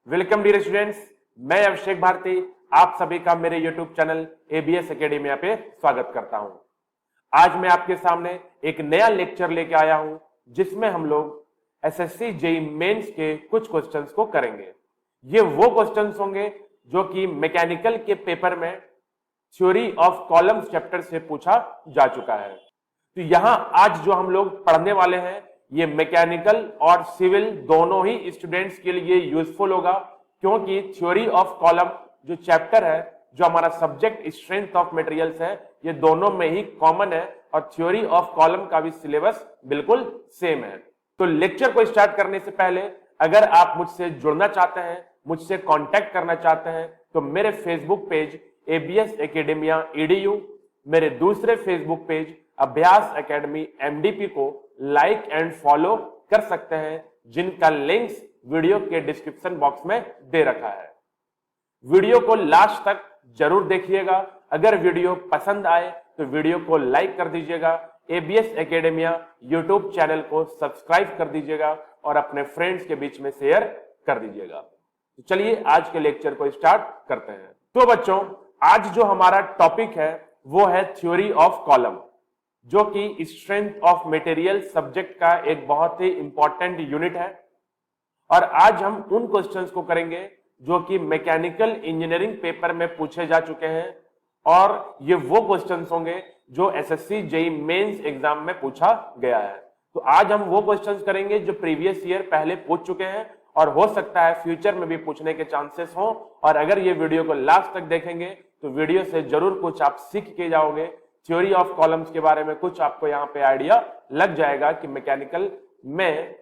Welcome dear students, मैं अभिषेक भारती आप सभी का मेरे YouTube चैनल एबीएस एकेडमी पे स्वागत करता हूं। आज मैं आपके सामने एक नया लेक्चर लेके आया हूं जिसमें हम लोग एसएससी जेईई मेंस के कुछ क्वेश्चंस को करेंगे। ये वो क्वेश्चंस होंगे जो कि मैकेनिकल के पेपर में थ्योरी ऑफ कॉलम्स चैप्टर से पूछा जा चुका है। तो यहां आज जो हम लोग पढ़ने वाले हैं ये मैकेनिकल और सिविल दोनों ही स्टूडेंट्स के लिए यूजफुल होगा, क्योंकि थ्योरी ऑफ कॉलम जो चैप्टर है, जो हमारा सब्जेक्ट स्ट्रेंथ ऑफ मटेरियल्स है, ये दोनों में ही कॉमन है और थ्योरी ऑफ कॉलम का भी सिलेबस बिल्कुल सेम है। तो लेक्चर को स्टार्ट करने से पहले अगर आप मुझसे जुड़ना चाहते हैं, मुझसे कांटेक्ट करना चाहते हैं, तो मेरे Facebook page ABS academia EDU, मेरे दूसरे फेसबुक पेज अभ्यास एकेडमी MDP को लाइक एंड फॉलो कर सकते हैं, जिनका लिंक्स वीडियो के डिस्क्रिप्शन बॉक्स में दे रखा है। वीडियो को लास्ट तक जरूर देखिएगा। अगर वीडियो पसंद आए तो वीडियो को लाइक कर दीजिएगा, एबीएस एकेडेमिया यूट्यूब चैनल को सब्सक्राइब कर दीजिएगा और अपने फ्रेंड्स के बीच में शेयर कर दीजिएगा। तो चलिए आज के लेक्चर को स्टार्ट करते हैं। तो बच्चों, आज जो हमारा टॉपिक है वो है थ्योरी ऑफ कॉलम, जो कि स्ट्रेंथ ऑफ मटेरियल सब्जेक्ट का एक बहुत ही इंपॉर्टेंट यूनिट है। और आज हम उन क्वेश्चंस को करेंगे जो कि मैकेनिकल इंजीनियरिंग पेपर में पूछे जा चुके हैं, और ये वो क्वेश्चंस होंगे जो एसएससी जेईई मेंस एग्जाम में पूछा गया है। तो आज हम वो क्वेश्चंस करेंगे जो प्रीवियस ईयर पहले पूछ चुके हैं और हो सकता है फ्यूचर में भी पूछने के चांसेस हो। और अगर ये वीडियो को लास्ट तक देखेंगे तो वीडियो से जरूर कुछ आप सीख के जाओगे। थ्योरी ऑफ कॉलम्स के बारे में कुछ आपको यहाँ पे आइडिया लग जाएगा कि मैकेनिकल में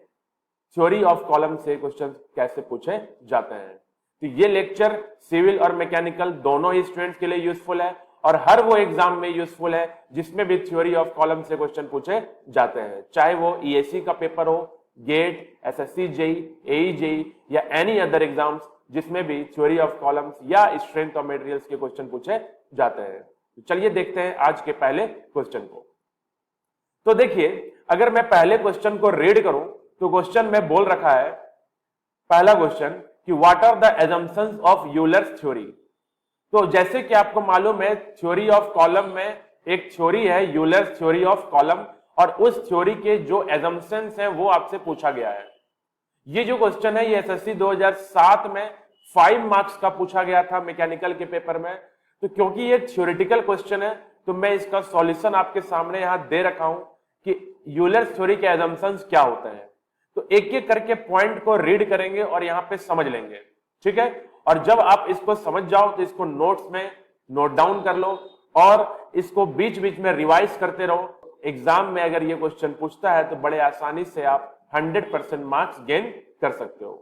थ्योरी ऑफ कॉलम से क्वेश्चन कैसे पूछे जाते हैं। तो ये लेक्चर सिविल और मैकेनिकल दोनों ही स्टूडेंट्स के लिए यूजफुल है और हर वो एग्जाम में यूजफुल है जिसमें भी थ्योरी ऑफ कॉलम से क्वेश्चन पूछे जाते हैं, चाहे वो ईएसी का पेपर हो, गेट, एसएससी जेईई, एई जेईई या एनी अदर एग्जाम्स जिसमें भी थ्योरी ऑफ कॉलम्स या स्ट्रेंथ ऑफ मटेरियल्स के क्वेश्चन पूछे जाते हैं। तो चलिए देखते हैं आज के पहले क्वेश्चन को। तो देखिए, अगर मैं पहले क्वेश्चन को रीड करूं तो क्वेश्चन में बोल रखा है, पहला क्वेश्चन कि what are the assumptions of Euler's theory. तो जैसे कि आपको मालूम है, थ्योरी ऑफ कॉलम में एक थ्योरी है यूलर्स थ्योरी ऑफ कॉलम, और उस थ्योरी के जो एजम्पशंस हैं वो आपसे पूछा गया है। ये जो क्वेश्चन है ये एसएससी 2007 में 5 मार्क्स का पूछा गया था मैकेनिकल के पेपर में। तो क्योंकि ये थ्योरेटिकल क्वेश्चन है तो मैं इसका सॉल्यूशन आपके सामने यहां दे रखा हूं कि यूलर्स थ्योरी के एजम्पशंस क्या होते हैं। तो एक एक करके पॉइंट को रीड करेंगे और यहां पे समझ लेंगे, ठीक है। और जब आप इसको समझ जाओ तो इसको नोट्स में नोट डाउन कर लो और इसको बीच बीच में रिवाइज करते रहो। एग्जाम में अगर ये क्वेश्चन पूछता है तो बड़े आसानी से आप 100% मार्क्स गेन कर सकते हो।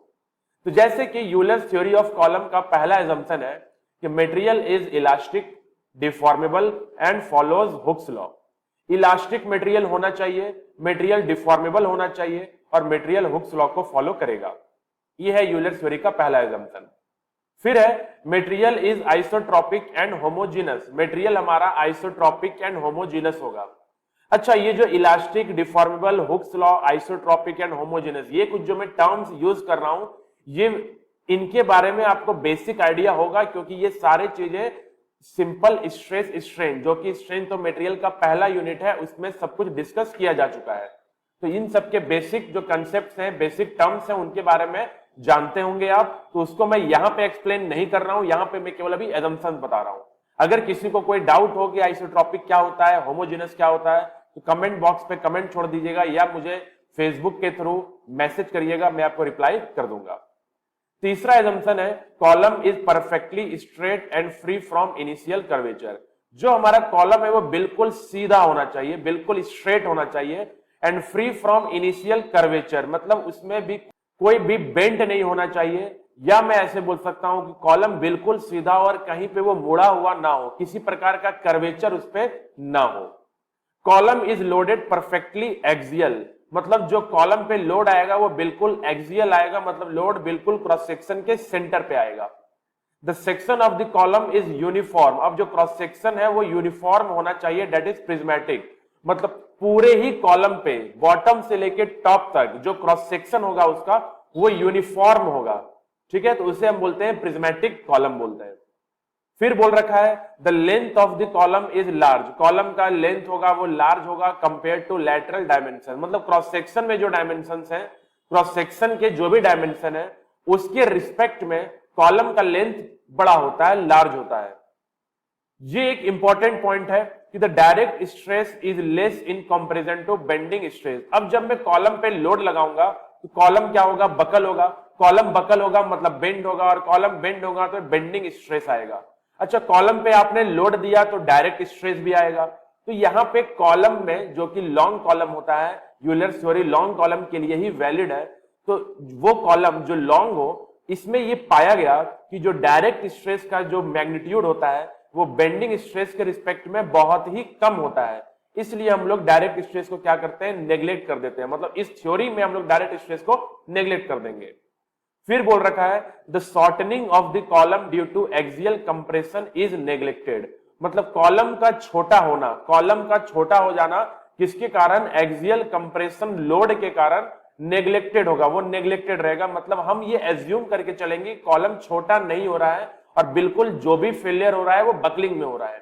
तो जैसे कि यूलर्स थ्योरी ऑफ कॉलम का पहला एजम्पशन है कि material is elastic, deformable and follows Hooke's law. Elastic material होना चाहिए, मटेरियल डिफॉर्मेबल होना चाहिए और मटेरियल हुक्स लॉ को फॉलो करेगा। यह है यूलर्स थ्योरी का पहला एजम्पशन। फिर है material is isotropic and homogeneous. Material हमारा आइसोट्रोपिक एंड होमोजेनस होगा। अच्छा, ये जो elastic, deformable, Hooke's law, isotropic and homogeneous, ये कुछ जो मैं टर्म्स यूज कर रहा हूं, ये इनके बारे में आपको बेसिक आइडिया होगा, क्योंकि ये सारे चीजें सिंपल स्ट्रेस स्ट्रेन, जो कि स्ट्रेंथ ऑफ मटेरियल का पहला यूनिट है, उसमें सब कुछ डिस्कस किया जा चुका है। तो इन सब के बेसिक जो कंसेप्ट्स हैं, बेसिक टर्म्स हैं, उनके बारे में जानते होंगे आप। तो उसको मैं यहां पे एक्सप्लेन नहीं कर रहा हूं, यहां पे मैं केवल अभी एजम्पशंस बता रहा हूं। अगर किसी को कोई डाउट हो कि आइसोट्रोपिक क्या होता है, होमोजेनस क्या होता है, तो कमेंट बॉक्स पे कमेंट छोड़ दीजिएगा या मुझे फेसबुक के थ्रू मैसेज करिएगा, मैं आपको रिप्लाई कर दूंगा। तीसरा एजम्पशन है column is perfectly straight and free from initial curvature. जो हमारा कॉलम है वो बिल्कुल सीधा होना चाहिए, बिल्कुल स्ट्रेट होना चाहिए, and free from initial curvature मतलब उसमें भी कोई भी बेंड नहीं होना चाहिए। या मैं ऐसे बोल सकता हूं कि कॉलम बिल्कुल सीधा और कहीं पे वो मुड़ा हुआ ना हो, किसी प्रकार का कर्वेचर उस पे ना हो। Column is loaded perfectly axial, मतलब जो कॉलम पे लोड आएगा वो बिल्कुल एक्सियल आएगा, मतलब लोड बिल्कुल क्रॉस सेक्शन के सेंटर पे आएगा। The section of the column is uniform. अब जो क्रॉस सेक्शन है वो यूनिफॉर्म होना चाहिए, डेट इज प्रिज्मेटिक, मतलब पूरे ही कॉलम पे बॉटम से लेके टॉप तक जो क्रॉस सेक्शन होगा उसका वो यूनिफॉर्म होगा, ठीक है, तो उसे हम बोलते हैं प्रिज्मेटिक कॉलम बोलते हैं। फिर बोल रखा है the length of the column is large, column का लेंथ होगा वो लार्ज होगा कंपेयर टू लैटरल डायमेंशन, मतलब क्रॉस सेक्शन में जो डायमेंशन है, क्रॉस सेक्शन के जो भी डायमेंशन है उसके रिस्पेक्ट में कॉलम का लेंथ बड़ा होता है, लार्ज होता है। ये एक इंपॉर्टेंट पॉइंट है कि the direct stress is less in comparison to bending stress. अब जब मैं कॉलम पे लोड लगाऊंगा तो कॉलम क्या होगा, बकल होगा, कॉलम बकल होगा मतलब बेंड होगा, और कॉलम बेंड होगा तो बेंडिंग स्ट्रेस आएगा। अच्छा, कॉलम पे आपने लोड दिया तो डायरेक्ट स्ट्रेस भी आएगा। तो यहाँ पे कॉलम में जो कि लॉन्ग कॉलम होता है, यूलर्स थ्योरी लॉन्ग कॉलम के लिए ही वैलिड है, तो वो कॉलम जो लॉन्ग हो इसमें ये पाया गया कि जो डायरेक्ट स्ट्रेस का जो मैग्नीट्यूड होता है वो बेंडिंग स्ट्रेस के रिस्पेक्ट में बहुत ही कम होता है। इसलिए हम लोग डायरेक्ट स्ट्रेस को क्या करते हैं, नेग्लेक्ट कर देते हैं, मतलब इस थ्योरी में हम लोग डायरेक्ट स्ट्रेस को नेग्लेक्ट कर देंगे। फिर बोल रखा है the shortening of the column due to axial compression is neglected, मतलब कॉलम का छोटा होना, कॉलम का छोटा हो जाना किसके कारण, एक्सियल कंप्रेशन लोड के कारण नेग्लेक्टेड होगा, वो नेग्लेक्टेड रहेगा। मतलब हम ये एज्यूम करके चलेंगे कॉलम छोटा नहीं हो रहा है और बिल्कुल जो भी फेलियर हो रहा है वो बकलिंग में हो रहा है।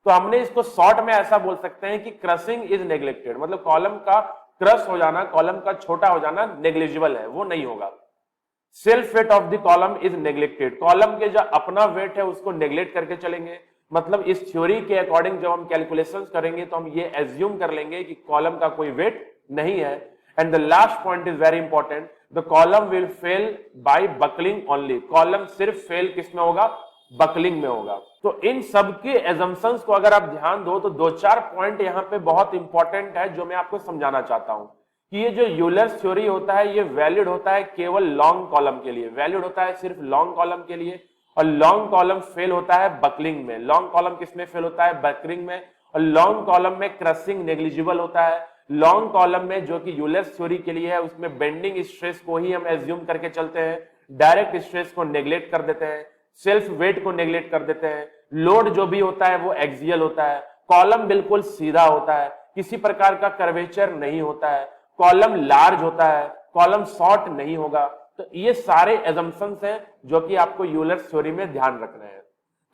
तो हमने इसको शॉर्ट में ऐसा बोल सकते हैं कि क्रशिंग इज नेग्लेक्टेड, मतलब कॉलम का क्रश हो जाना, कॉलम का छोटा हो जाना नेग्लिजिबल है, वो नहीं होगा। Self weight of the column is neglected, column के जो अपना वेट है उसको नेग्लेक्ट करके चलेंगे। मतलब इस थ्योरी के अकॉर्डिंग जब हम कैलकुलेशंस करेंगे तो हम ये एज्यूम कर लेंगे कि कॉलम का कोई वेट नहीं है। And the last point is very important, the column will fail by buckling only, column सिर्फ फेल किस में होगा, बकलिंग में होगा। तो इन सबके एजम्पशंस को अगर आप ध्यान दो तो दो चार पॉइंट यहाँ पे बहुत इंपॉर्टेंट है जो मैं आपको समझाना चाहता हूं कि ये जो यूलर्स थ्योरी होता है ये वैलिड होता है केवल लॉन्ग कॉलम के लिए, वैलिड होता है सिर्फ लॉन्ग कॉलम के लिए, और लॉन्ग कॉलम फेल होता है बकलिंग में। लॉन्ग कॉलम किसमें फेल होता है, बकलिंग में, और लॉन्ग कॉलम में क्रशिंग नेग्लिजिबल होता है। लॉन्ग कॉलम में जो कि यूलर्स थ्योरी के लिए है उसमें बेंडिंग स्ट्रेस को ही हम एज्यूम करके चलते हैं, डायरेक्ट स्ट्रेस को नेग्लेक्ट कर देते हैं, सेल्फ वेट को नेग्लेक्ट कर देते हैं, लोड जो भी होता है वो एक्सियल होता है, कॉलम बिल्कुल सीधा होता है, किसी प्रकार का कर्वेचर नहीं होता है, कॉलम लार्ज होता है, कॉलम शॉर्ट नहीं होगा। तो ये सारे एजम्पशंस हैं जो कि आपको यूलर्स थ्योरी में ध्यान रखना है।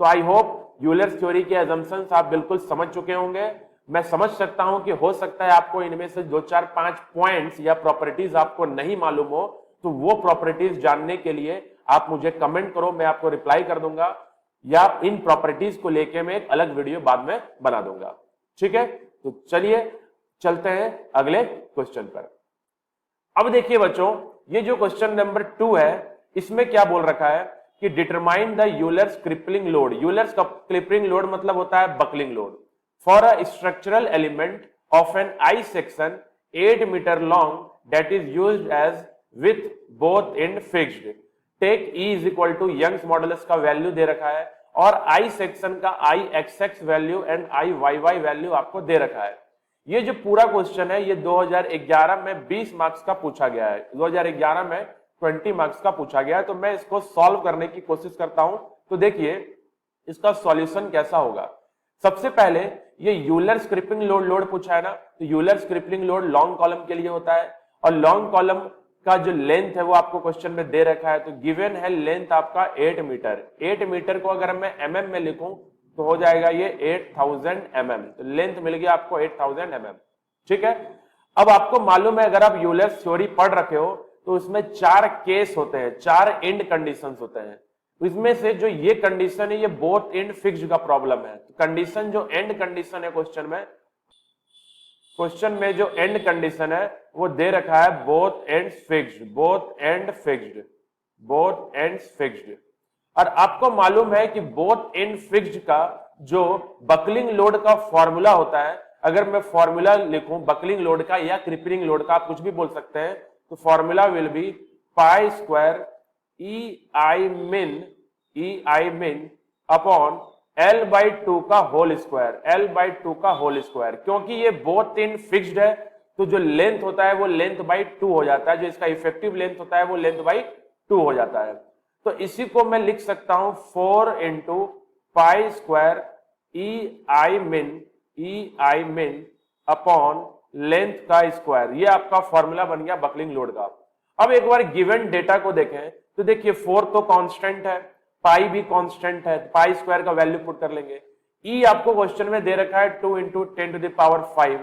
तो आई होप यूलर्स थ्योरी के एजम्पशंस आप बिल्कुल समझ चुके होंगे। मैं समझ सकता हूं कि हो सकता है आपको इनमें से 2 4 5 पॉइंट्स या प्रॉपर्टीज आपको नहीं मालूम हो, तो वो प्रॉपर्टीज जानने के लिए आप मुझे कमेंट करो, मैं आपको रिप्लाई कर दूंगा, या इन प्रॉपर्टीज को लेके मैं एक अलग वीडियो बाद में बना दूंगा। ठीक है, तो चलिए चलते हैं अगले क्वेश्चन पर। अब देखिए बच्चों, ये जो क्वेश्चन नंबर 2 है इसमें क्या बोल रखा है कि determine the Euler's crippling load, Euler's crippling load मतलब होता है buckling load, for a structural element of an I section 8 metre long that is used as with both end fixed, take E is equal to Young's modulus का value दे रखा है और I section का I x x value and I y y value आपको दे रखा है। ये जो पूरा क्वेश्चन है ये 2011 में 20 मार्क्स का पूछा गया है, 2011 में 20 मार्क्स का पूछा गया है। तो मैं इसको सॉल्व करने की कोशिश करता हूं। तो देखिए इसका सॉल्यूशन कैसा होगा। सबसे पहले ये यूलर्स क्रिपलिंग लोड पूछा है ना, तो Euler's crippling load long column के लिए होता है और लॉन्ग कॉलम का जो लेंथ है वो आपको क्वेश्चन में दे रखा है। तो गिवन है लेंथ आपका 8 मीटर, 8 मीटर को अगर मैं mm में लिखूं तो हो जाएगा ये 8000 mm, तो लेंथ मिल गया आपको 8000 mm। ठीक है, अब आपको मालूम है अगर आप यूलर्स थ्योरी पढ़ रखे हो तो उसमें 4 केस होते हैं, 4 एंड कंडीशंस होते हैं। इसमें से जो ये कंडीशन है ये बोथ एंड फिक्स्ड का प्रॉब्लम है। तो कंडीशन जो एंड कंडीशन है क्वेश्चन में जो एंड कंडीशन है वो दे रखा है both ends fixed, both end fixed, both ends fixed. और आपको मालूम है कि बोथ एंड फिक्स्ड का जो बकलिंग लोड का फॉर्मूला होता है, अगर मैं फॉर्मूला लिखूं बकलिंग लोड का या क्रिपलिंग लोड का, आप कुछ भी बोल सकते हैं, तो formula will be pi square E I min upon L by 2 का होल स्क्वायर, L बाई 2 का होल स्क्वायर। क्योंकि ये बोथ एंड फिक्स्ड है तो जो लेंथ होता है वो लेंथ बाई 2 हो जाता है, जो इसका इफेक्टिव लेंथ होता है वो लेंथ बाई 2 हो जाता है। तो इसी को मैं लिख सकता हूं 4 into pi square E I min upon length का स्क्वायर। ये आपका फॉर्मूला बन गया बकलिंग लोड का। अब एक बार गिवन डेटा को देखें तो देखिए 4 तो कांस्टेंट है, पाई भी कांस्टेंट है, पाई स्क्वायर का वैल्यू पुट कर लेंगे। ई आपको क्वेश्चन में दे रखा है 2 into 10 to the power 5,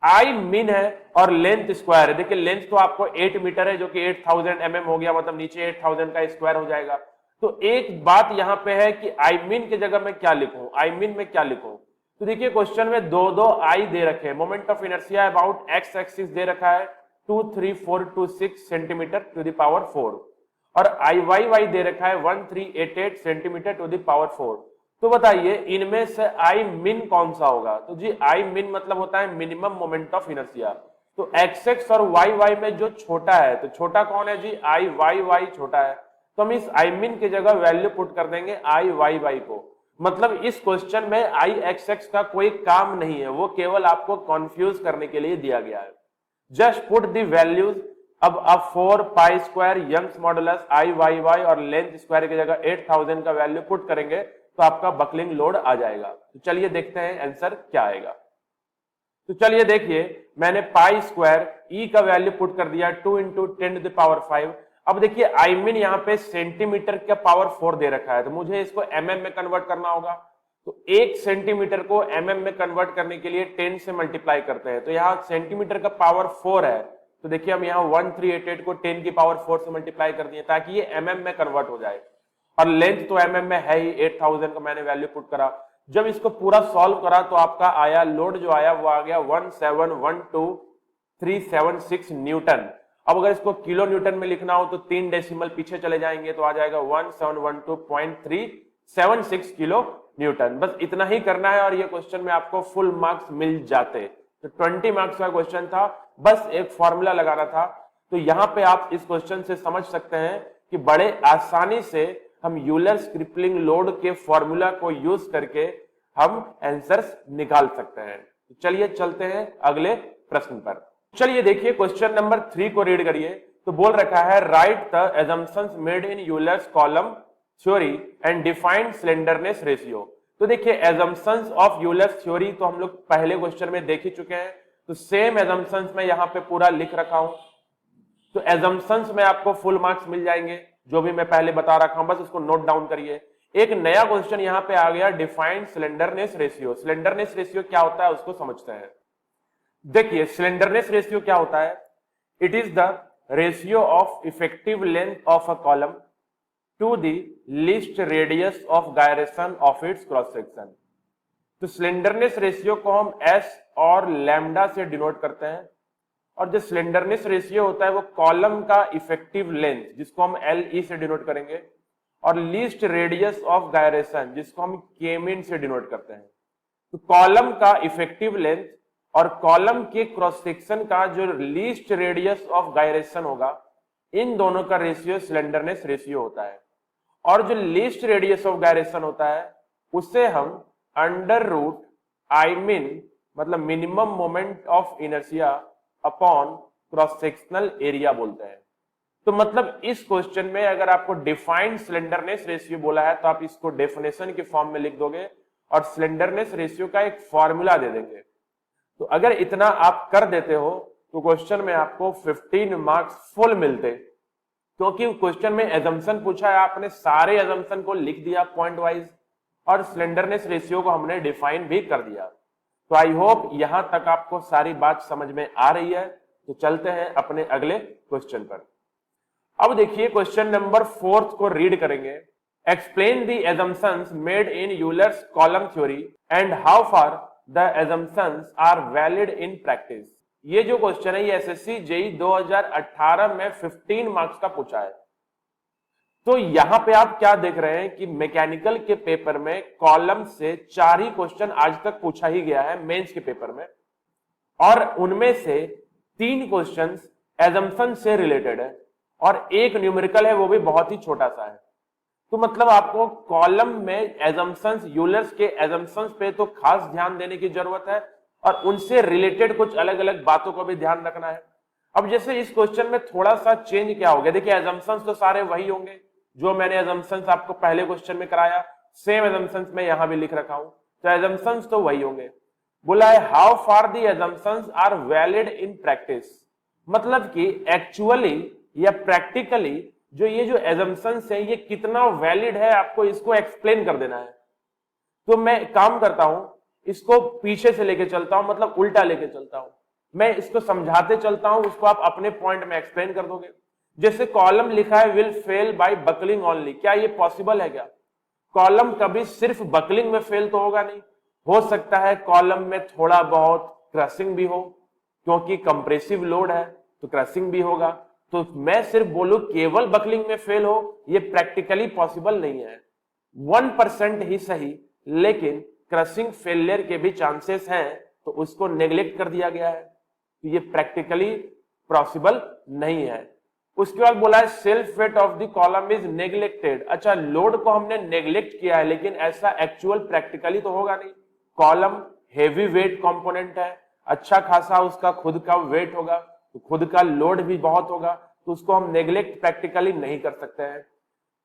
I mean है और लेंथ स्क्वायर है। देखिए लेंथ तो आपको 8 मीटर है जो कि 8000 mm हो गया, मतलब नीचे 8000 का स्क्वायर हो जाएगा। तो एक बात यहां पे है कि आई मीन की जगह मैं क्या लिखूं, आई मीन में क्या लिखूं? तो देखिए क्वेश्चन में दो आई दे रखे हैं। Moment of inertia about x axis दे रखा है 23426 सेंटीमीटर टू द पावर 4 और आई वाई दे रखा है 1388 सेंटीमीटर टू द पावर 4। तो बताइए इनमें से आई मिन कौन सा होगा? तो जी आई मिन मतलब होता है मिनिमम मोमेंट ऑफ इनर्शिया। तो एक्स एक्स और वाई में जो छोटा है तो छोटा कौन है जी? आई वाई छोटा है। तो हम इस आई मिन की जगह वैल्यू पुट कर देंगे आई वाई को। मतलब इस क्वेश्चन में आई एक्स एक्स का कोई काम नहीं है, वो केवल आपको कंफ्यूज करने के लिए दिया गया है। Just put the values. अब 4 पाई स्क्वायर यंग्स मॉडुलस आई वाई और लेंथ स्क्वायर की जगह 8000 का वैल्यू पुट करेंगे तो आपका बकलिंग लोड आ जाएगा। तो चलिए देखते हैं आंसर क्या आएगा। तो चलिए देखिए मैंने पाई स्क्वायर ई का वैल्यू पुट कर दिया 2 इंटू 10 टू द पावर 5। अब देखिए आई मीन यहाँ पे सेंटीमीटर का पावर 4 दे रखा है, तो मुझे इसको एमएम में कन्वर्ट करना होगा। तो 1 सेंटीमीटर को एमएम में कन्वर्ट करने के लिए 10 से मल्टीप्लाई करते हैं। तो यहाँ सेंटीमीटर का पावर 4 है, तो देखिए हम यहाँ 1388 को 10 की पावर 4 से मल्टीप्लाई कर दिए ताकि ये एमएम में कन्वर्ट हो जाए। और लेंथ तो एमएम में है ही, 8000 का मैंने वैल्यू पुट करा। जब इसको पूरा सॉल्व करा तो आपका आया लोड जो आया वो आ गया 1712376 न्यूटन। अब अगर इसको किलो न्यूटन में लिखना हो तो 3 डेसिमल पीछे चले जाएंगे तो आ जाएगा 1712.376 किलो न्यूटन। बस इतना ही करना है और ये क्वेश्चन में आपको फुल मार्क्स मिल जाते। तो 20 मार्क्स का क्वेश्चन था, बस एक फॉर्मूला लगाना था। तो यहां पे आप इस क्वेश्चन से समझ सकते हैं कि बड़े आसानी से हम यूलर्स क्रिपलिंग लोड के फॉर्मूला को यूज करके हम आंसर्स निकाल सकते हैं। तो चलिए चलते हैं अगले प्रश्न पर। चलिए देखिए क्वेश्चन नंबर 3 को रीड करिए। तो बोल रखा है right the assumptions made in Euler's column theory and defined slenderness ratio. तो देखिए assumptions ऑफ यूलर्स थ्योरी तो हम लोग पहले क्वेश्चन में देख ही चुके हैं, तो सेम assumptions में यहाँ पे पूरा लिख रखा हूं। तो assumptions में आपको फुल मार्क्स मिल जाएंगे, जो भी मैं पहले बता रखा हूं बस उसको नोट डाउन करिए। एक नया क्वेश्चन यहाँ पे आ गया defined slenderness ratio. Slenderness ratio क्या होता है उसको समझते हैं। देखिए स्लेंडरनेस रेशियो क्या होता है? It is the ratio of effective length of a column to the least radius of gyration of its cross section. तो स्लेंडरनेस रेशियो को हम एस और लैम्डा से डिनोट करते हैं, और जो स्लेंडरनेस रेशियो होता है वो कॉलम का इफेक्टिव लेंथ जिसको हम एल ई से डिनोट करेंगे, और लीस्ट रेडियस ऑफ गायरेशन जिसको हम के मीन से डिनोट करते हैं। तो कॉलम का इफेक्टिव लेंथ और कॉलम के क्रॉस सेक्शन का जो लीस्ट रेडियस ऑफ गायरेशन होगा, इन दोनों का रेशियो स्लेंडरनेस रेशियो होता है। और जो लीस्ट रेडियस ऑफ गायरेशन होता है उसे हम अंडर रूट आई मीन मतलब minimum moment of inertia upon cross sectional area बोलते हैं। तो मतलब इस क्वेश्चन में अगर आपको डिफाइंड स्लेंडरनेस रेशियो बोला है तो आप इसको डेफिनेशन के फॉर्म में लिख दोगे और स्लेंडरनेस रेशियो का एक फॉर्मूला दे देंगे। तो अगर इतना आप कर देते हो तो क्वेश्चन में आपको 15 मार्क्स फुल मिलते, क्योंकि क्वेश्चन में एजम्पशन पूछा है, आपने सारे एजम्पशन को लिख दिया पॉइंट वाइज और स्लेंडरनेस रेशियो को हमने डिफाइन भी कर दिया। तो आई होप यहां तक आपको सारी बात समझ में आ रही है। तो चलते हैं अपने अगले क्वेश्चन पर। अब देखिए क्वेश्चन नंबर 4 को रीड करेंगे। Explain the assumptions made in Euler's column theory and how far the assumptions are valid in practice. ये जो क्वेश्चन है ये एसएससी जेई 2018 में 15 मार्क्स का पूछा है। तो यहां पे आप क्या देख रहे हैं कि मैकेनिकल के पेपर में कॉलम से 4 ही क्वेश्चन आज तक पूछा ही गया है मेंस के पेपर में, और उनमें से 3 क्वेश्चंस एजम्पशन से रिलेटेड है और एक न्यूमेरिकल है, वो भी बहुत ही छोटा सा है। तो मतलब आपको कॉलम में एजम्पशंस, यूलर्स के एजम्पशंस पे तो खास ध्यान देने की जरूरत है और उनसे रिलेटेड कुछ अलग अलग बातों को भी ध्यान रखना है। अब जैसे इस क्वेश्चन में थोड़ा सा चेंज क्या हो गया, देखिए एजम्पशंस तो सारे वही होंगे जो मैंने एजम्पशंस आपको पहले क्वेश्चन में कराया, सेम एजम्पशंस में यहां भी लिख रखा हूं, तो एजम्पशंस तो वही होंगे। बोला है how far the assumptions are valid in practice, मतलब कि एक्चुअली या प्रैक्टिकली जो ये जो एजम्पशंस है ये कितना वैलिड है, आपको इसको एक्सप्लेन कर देना है। तो मैं काम करता हूं, इसको पीछे से लेके चलता हूं, मतलब उल्टा लेके चलता हूं, मैं इसको समझाते चलता हूं, उसको आप अपने पॉइंट में एक्सप्लेन कर दोगे। जैसे कॉलम लिखा है will fail by buckling only, क्या ये पॉसिबल है? क्या कॉलम कभी सिर्फ बकलिंग में फेल तो होगा नहीं, हो सकता है कॉलम में थोड़ा बहुत क्रशिंग भी हो, क्योंकि कंप्रेसिव लोड है तो क्रशिंग भी होगा। तो मैं सिर्फ बोलूं केवल बकलिंग में फेल हो, ये प्रैक्टिकली पॉसिबल नहीं है। 1% ही सही, लेकिन क्रशिंग फेलियर के भी चांसेस हैं, तो उसको नेग्लेक्ट कर दिया गया है, तो ये प्रैक्टिकली पॉसिबल नहीं है। उसके बाद बोला है self weight of the column is neglected. अच्छा, लोड को हमने नेग्लेक्ट किया है, लेकिन ऐसा एक्चुअल प्रैक्टिकली तो होगा नहीं। कॉलम हेवी वेट कंपोनेंट है, अच्छा खासा उसका खुद का वेट होगा, तो खुद का लोड भी बहुत होगा, तो उसको हम नेग्लेक्ट प्रैक्टिकली नहीं कर सकते हैं।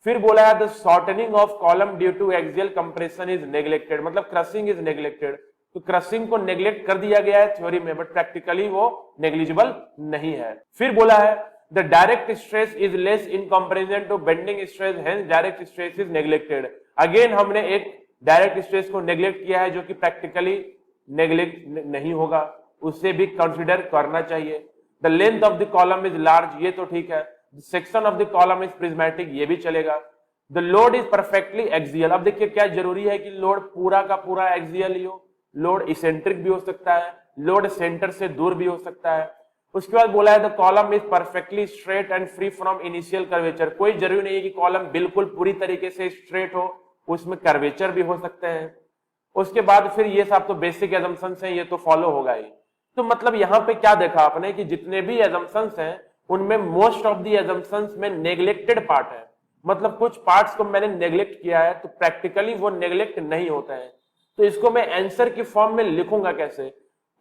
फिर बोला है the shortening of column due to axial compression is neglected, मतलब क्रशिंग इज नेग्लेक्टेड। तो क्रशिंग को नेग्लेक्ट कर दिया गया है थ्योरी में, बट प्रैक्टिकली वो नेग्लिजिबल नहीं है। फिर बोला है the direct stress is less in comparison to bending stress, hence direct stress is neglected. Again हमने एक डायरेक्ट स्ट्रेस को नेग्लेक्ट किया है, जो कि प्रैक्टिकली नेग्लेक्ट नहीं होगा, उसे भी कंसिडर करना चाहिए। The length of the column is large, ये तो ठीक है। Section of the column is prismatic, ये भी चलेगा। The load is perfectly axial, अब देखिए क्या जरूरी है कि लोड पूरा का पूरा एक्सियल ही हो, लोड इसेंट्रिक भी हो सकता है, लोड सेंटर से दूर भी हो सकता है। उसके बाद बोला है the column is perfectly straight and free from initial curvature, कोई जरूरी नहीं है कि कॉलम बिल्कुल पूरी तरीके से स्ट्रेट हो, उसमें कर्वेचर भी हो सकते हैं। उसके बाद फिर ये सब तो बेसिक एजम्पशंस हैं, ये तो फॉलो होगा ही। तो मतलब यहाँ पे क्या देखा आपने कि जितने भी एजम्पशंस हैं उनमें मोस्ट ऑफ द एजम्पशंस में नेग्लेक्टेड पार्ट है, मतलब कुछ पार्ट्स को मैंने नेग्लेक्ट किया है, तो प्रैक्टिकली वो नेग्लेक्ट नहीं होते हैं। तो इसको मैं आंसर की फॉर्म में लिखूंगा कैसे?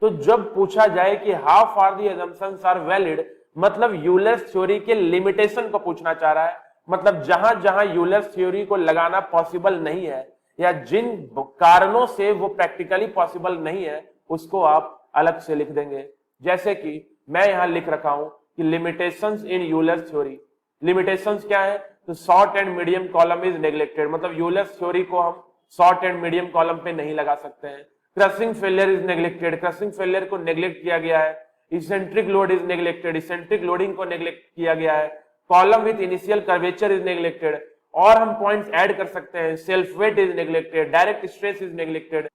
तो जब पूछा जाए कि how far the assumptions are valid, मतलब यूलर्स थ्योरी के लिमिटेशन को पूछना चाह रहा है, मतलब जहां जहां यूलर्स थ्योरी को लगाना पॉसिबल नहीं है या जिन कारणों से वो प्रैक्टिकली पॉसिबल नहीं है, उसको आप अलग से लिख देंगे। जैसे कि मैं यहां लिख रखा हूं कि लिमिटेशंस इन यूलर्स थ्योरी। लिमिटेशंस क्या है? तो short and medium column is neglected, मतलब यूलर्स थ्योरी को हम शॉर्ट एंड मीडियम कॉलम पे नहीं लगा सकते हैं। Crushing failure is neglected, crushing failure को नेग्लेक्ट किया गया है। Eccentric load is neglected, eccentric loading को नेग्लेक्ट किया गया है। Column with initial curvature is neglected, और हम पॉइंट्स ऐड कर सकते हैं। Self weight is neglected, direct stress is neglected.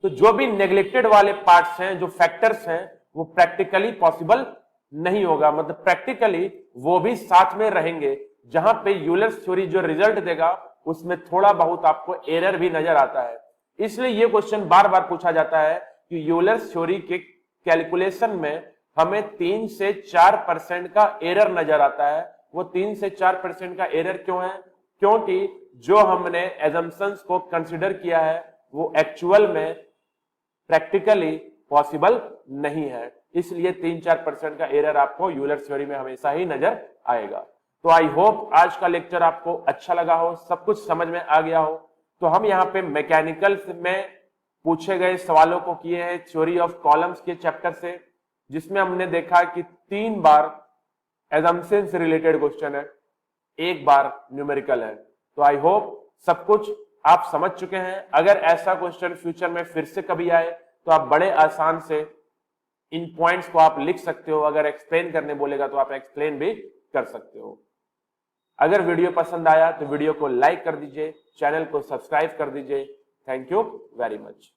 तो जो भी नेग्लेक्टेड वाले पार्ट्स हैं, जो फैक्टर्स हैं, वो प्रैक्टिकली पॉसिबल नहीं होगा, मतलब प्रैक्टिकली वो भी साथ में रहेंगे। जहां पे यूलर्स थ्योरी जो रिजल्ट देगा उसमें थोड़ा बहुत आपको एरर भी नजर आता है। इसलिए ये क्वेश्चन बार बार पूछा जाता है कि यूलर्स थ्योरी के कैलकुलेशन में हमें 3 से 4% का एरर नजर आता है। वो 3 से 4% का एरर क्यों है? क्योंकि जो हमने एजम्पशंस को कंसिडर किया है वो एक्चुअल में प्रैक्टिकली पॉसिबल नहीं है, इसलिए 3-4% का एरर आपको यूलर्स थ्योरी में हमेशा ही नजर आएगा। तो आई होप आज का लेक्चर आपको अच्छा लगा हो, सब कुछ समझ में आ गया हो। तो हम यहाँ पे मैकेनिकल में पूछे गए सवालों को किए हैं थ्योरी ऑफ कॉलम्स के चैप्टर से, जिसमें हमने देखा कि 3 बार एजम्पशन से रिलेटेड क्वेश्चन है, 1 बार न्यूमेरिकल है। तो आई होप सब कुछ आप समझ चुके हैं। अगर ऐसा क्वेश्चन फ्यूचर में फिर से कभी आए तो आप बड़े आसान से इन पॉइंट्स को आप लिख सकते हो। अगर एक्सप्लेन करने बोलेगा तो आप एक्सप्लेन भी कर सकते हो। अगर वीडियो पसंद आया तो वीडियो को लाइक कर दीजिए, चैनल को सब्सक्राइब कर दीजिए। Thank you very much.